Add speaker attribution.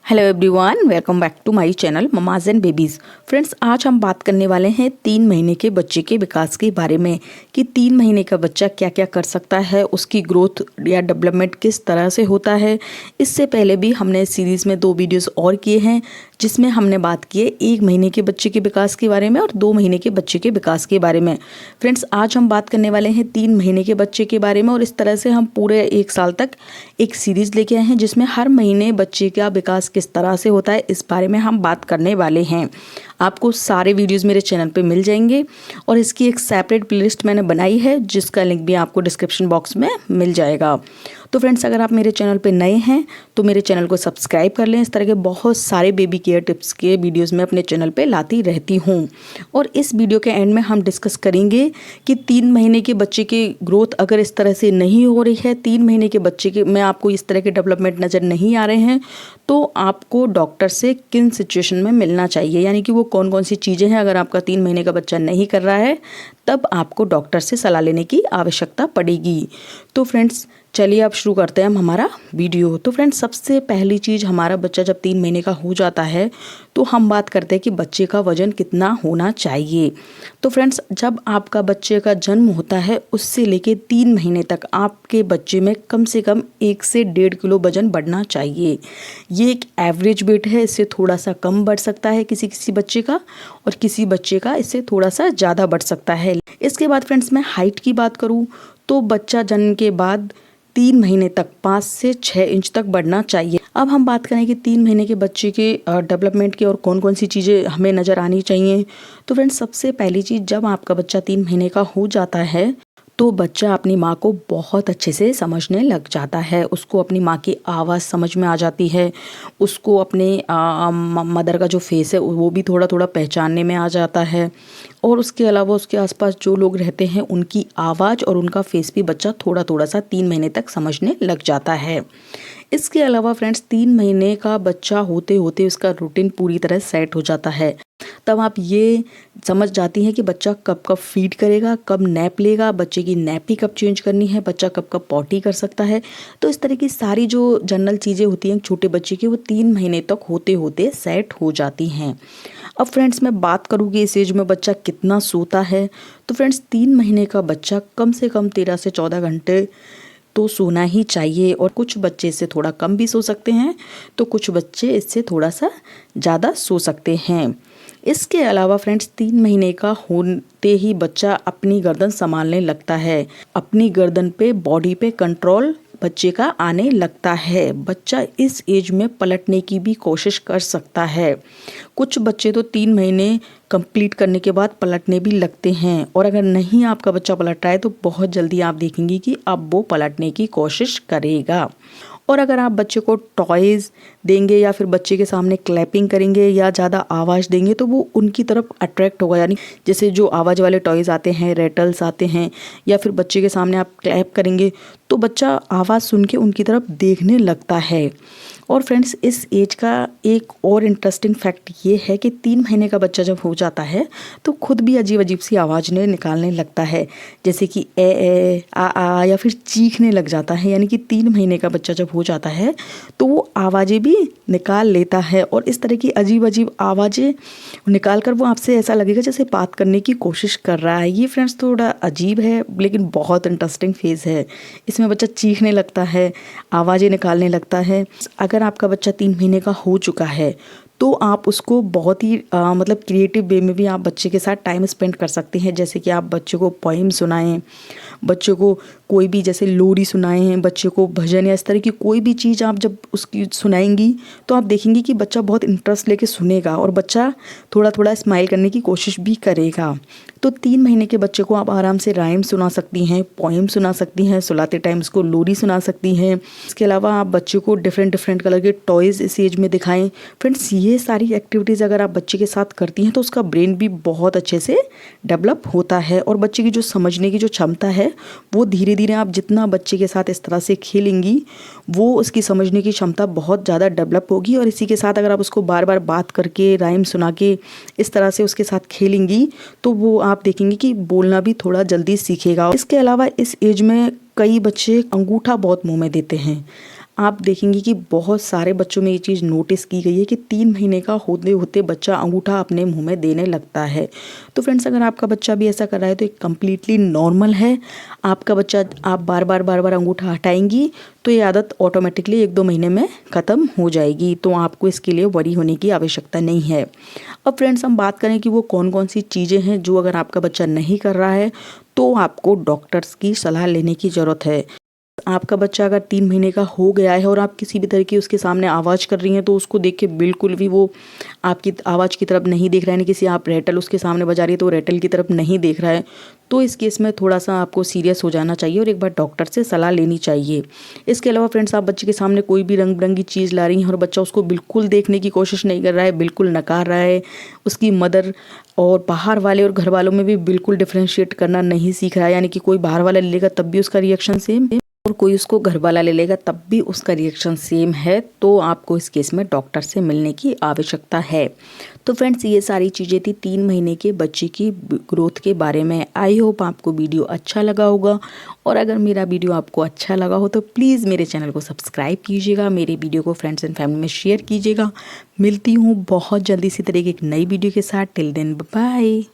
Speaker 1: Hello everyone, welcome back to my channel mamas and babies. Friends, आज हम बात करने वाले हैं 3 महीने के बच्चे के विकास के बारे में कि 3 महीने का बच्चा क्या क्या कर सकता है, उसकी ग्रोथ या डेवलपमेंट किस तरह से होता है। इससे पहले भी हमने इस सीरीज़ में 2 वीडियोस और किए हैं जिसमें हमने बात की है 1 महीने के बच्चे के विकास के बारे में और 2 महीने के बच्चे के विकास के बारे में। फ्रेंड्स, आज हम बात करने वाले हैं 3 महीने के बच्चे के बारे में और इस तरह से हम पूरे 1 साल तक एक सीरीज़ लेके आए हैं जिसमें हर महीने बच्चे का विकास किस तरह से होता है इस बारे में हम बात करने वाले हैं। आपको सारे वीडियोस मेरे चैनल पे मिल जाएंगे और इसकी एक सेपरेट प्लेलिस्ट मैंने बनाई है जिसका लिंक भी आपको डिस्क्रिप्शन बॉक्स में मिल जाएगा। तो फ्रेंड्स, अगर आप मेरे चैनल पे नए हैं तो मेरे चैनल को सब्सक्राइब कर लें। इस तरह के बहुत सारे बेबी केयर टिप्स के वीडियोस मैं अपने चैनल पे लाती रहती हूँ। और इस वीडियो के एंड में हम डिस्कस करेंगे कि 3 महीने के बच्चे की ग्रोथ अगर इस तरह से नहीं हो रही है, 3 महीने के बच्चे के में आपको इस तरह के डेवलपमेंट नज़र नहीं आ रहे हैं, तो आपको डॉक्टर से किन सिचुएशन में मिलना चाहिए, यानी कि वो कौन कौन सी चीज़ें हैं। अगर आपका 3 महीने का बच्चा नहीं कर रहा है तब आपको डॉक्टर से सलाह लेने की आवश्यकता पड़ेगी। तो फ्रेंड्स, चलिए अब शुरू करते हैं हम हमारा वीडियो। तो फ्रेंड्स, सबसे पहली चीज़, हमारा बच्चा जब 3 महीने का हो जाता है तो हम बात करते हैं कि बच्चे का वजन कितना होना चाहिए। तो फ्रेंड्स, जब आपका बच्चे का जन्म होता है उससे लेके 3 महीने तक आपके बच्चे में कम से कम 1 से 1.5 किलो वजन बढ़ना चाहिए। ये एक एवरेज वेट है, इससे थोड़ा सा कम बढ़ सकता है किसी किसी बच्चे का और किसी बच्चे का इससे थोड़ा सा ज़्यादा बढ़ सकता है। इसके बाद फ्रेंड्स, मैं हाइट की बात करूँ तो बच्चा जन्म के बाद 3 महीने तक 5 से 6 इंच तक बढ़ना चाहिए। अब हम बात करें कि 3 महीने के बच्चे के डेवलपमेंट की और कौन कौन सी चीज़ें हमें नज़र आनी चाहिए। तो फ्रेंड्स, सबसे पहली चीज़, जब आपका बच्चा 3 महीने का हो जाता है तो बच्चा अपनी माँ को बहुत अच्छे से समझने लग जाता है। उसको अपनी माँ की आवाज़ समझ में आ जाती है, उसको अपने मदर का जो फेस है वो भी थोड़ा थोड़ा पहचानने में आ जाता है। और उसके अलावा उसके आसपास जो लोग रहते हैं उनकी आवाज़ और उनका फेस भी बच्चा थोड़ा थोड़ा सा 3 महीने तक समझने लग जाता है। इसके अलावा फ्रेंड्स, 3 महीने का बच्चा होते होते उसका रूटीन पूरी तरह सेट हो जाता है। तब आप ये समझ जाती हैं कि बच्चा कब कब फीड करेगा, कब नैप लेगा, बच्चे की नैपी कब चेंज करनी है, बच्चा कब कब पॉटी कर सकता है। तो इस तरह की सारी जो जनरल चीज़ें होती हैं छोटे बच्चे की, वो 3 महीने तक होते होते सेट हो जाती हैं। अब फ्रेंड्स, मैं बात करूँ कि इस एज में बच्चा कितना सोता है। तो फ्रेंड्स, 3 महीने का बच्चा कम से कम 13 से 14 घंटे तो सोना ही चाहिए। और कुछ बच्चे इससे थोड़ा कम भी सो सकते हैं तो कुछ बच्चे इससे थोड़ा सा ज़्यादा सो सकते हैं। इसके अलावा फ्रेंड्स, 3 महीने का होते ही बच्चा अपनी गर्दन संभालने लगता है। अपनी गर्दन पे, बॉडी पे कंट्रोल बच्चे का आने लगता है। बच्चा इस एज में पलटने की भी कोशिश कर सकता है। कुछ बच्चे तो 3 महीने कंप्लीट करने के बाद पलटने भी लगते हैं और अगर नहीं आपका बच्चा पलट रहा है तो बहुत जल्दी आप देखेंगे कि अब वो पलटने की कोशिश करेगा। और अगर आप बच्चे को टॉयज़ देंगे या फिर बच्चे के सामने क्लैपिंग करेंगे या ज़्यादा आवाज़ देंगे तो वो उनकी तरफ अट्रैक्ट होगा। यानी जैसे जो आवाज़ वाले टॉयज़ आते हैं, रेटल्स आते हैं, या फिर बच्चे के सामने आप क्लैप करेंगे तो बच्चा आवाज़ सुन के उनकी तरफ देखने लगता है। और फ्रेंड्स, इस एज का एक और इंटरेस्टिंग फैक्ट ये है कि 3 महीने का बच्चा जब हो जाता है तो खुद भी अजीब अजीब सी आवाज़ें निकालने लगता है, जैसे कि ए आ या फिर चीखने लग जाता है। यानी कि 3 महीने का बच्चा जब हो जाता है तो वो आवाज़ें भी निकाल लेता है और इस तरह की अजीब अजीब आवाज़ें निकाल कर वो आपसे ऐसा लगेगा जैसे बात करने की कोशिश कर रहा है। ये फ्रेंड्स थोड़ा अजीब है लेकिन बहुत इंटरेस्टिंग फेज़ है। इसमें बच्चा चीखने लगता है, आवाज़ें निकालने लगता है। अगर आपका बच्चा 3 महीने का हो चुका है तो आप उसको बहुत ही मतलब क्रिएटिव वे में भी आप बच्चे के साथ टाइम स्पेंड कर सकते हैं। जैसे कि आप बच्चे को पोएम सुनाएं, बच्चे को कोई भी जैसे लोरी सुनाएं, बच्चे को भजन या इस तरह की कोई भी चीज़ आप जब उसकी सुनाएंगी तो आप देखेंगे कि बच्चा बहुत इंटरेस्ट लेके सुनेगा और बच्चा थोड़ा थोड़ा स्माइल करने की कोशिश भी करेगा। तो 3 महीने के बच्चे को आप आराम से राइम सुना सकती हैं, पोएम सुना सकती हैं, सुलाते टाइम उसको लोरी सुना सकती हैं। इसके अलावा आप बच्चे को डिफरेंट डिफरेंट कलर के टॉयज़ इस एज में दिखाएं। फ्रेंड्स, ये ये सारी एक्टिविटीज़ अगर आप बच्चे के साथ करती हैं तो उसका ब्रेन भी बहुत अच्छे से डेवलप होता है और बच्चे की जो समझने की जो क्षमता है वो धीरे धीरे आप जितना बच्चे के साथ इस तरह से खेलेंगी वो उसकी समझने की क्षमता बहुत ज़्यादा डेवलप होगी। और इसी के साथ अगर आप उसको बार बार बात करके राइम सुना के इस तरह से उसके साथ खेलेंगी तो वो आप देखेंगे कि बोलना भी थोड़ा जल्दी सीखेगा। इसके अलावा इस एज में कई बच्चे अंगूठा बहुत मुंह में देते हैं। आप देखेंगे कि बहुत सारे बच्चों में ये चीज़ नोटिस की गई है कि 3 महीने का होते होते बच्चा अंगूठा अपने मुंह में देने लगता है। तो फ्रेंड्स, अगर आपका बच्चा भी ऐसा कर रहा है तो ये कम्प्लीटली नॉर्मल है। आपका बच्चा आप बार बार अंगूठा हटाएंगी तो ये आदत ऑटोमेटिकली 1-2 महीने में ख़त्म हो जाएगी। तो आपको इसके लिए वरी होने की आवश्यकता नहीं है। अब फ्रेंड्स, हम बात करें कि वो कौन कौन सी चीज़ें हैं जो अगर आपका बच्चा नहीं कर रहा है तो आपको डॉक्टर्स की सलाह लेने की ज़रूरत है। आपका बच्चा अगर 3 महीने का हो गया है और आप किसी भी तरह की उसके सामने आवाज़ कर रही हैं तो उसको देख के बिल्कुल भी वो आपकी आवाज़ की तरफ नहीं देख रहा है, यानी किसी आप रेटल उसके सामने बजा रही है तो वो रेटल की तरफ नहीं देख रहा है, तो इस केस में थोड़ा सा आपको सीरियस हो जाना चाहिए और एक बार डॉक्टर से सलाह लेनी चाहिए। इसके अलावा फ्रेंड्स, आप बच्चे के सामने कोई भी रंग बिरंगी चीज़ ला रही हैं और बच्चा उसको बिल्कुल देखने की कोशिश नहीं कर रहा है, बिल्कुल नकार रहा है, उसकी मदर और बाहर वाले और घर वालों में भी बिल्कुल डिफ्रेंशिएट करना नहीं सीख रहा है, यानी कि कोई बाहर वाला लेगा तब भी उसका रिएक्शन सेम और कोई उसको घर वाला ले लेगा तब भी उसका रिएक्शन सेम है, तो आपको इस केस में डॉक्टर से मिलने की आवश्यकता है। तो फ्रेंड्स, ये सारी चीज़ें थी 3 महीने के बच्चे की ग्रोथ के बारे में। आई होप आपको वीडियो अच्छा लगा होगा और अगर मेरा वीडियो आपको अच्छा लगा हो तो प्लीज़ मेरे चैनल को सब्सक्राइब कीजिएगा, मेरे वीडियो को फ्रेंड्स एंड फैमिली में शेयर कीजिएगा। मिलती हूँ बहुत जल्दी इसी तरह की एक नई वीडियो के साथ। Till then bye.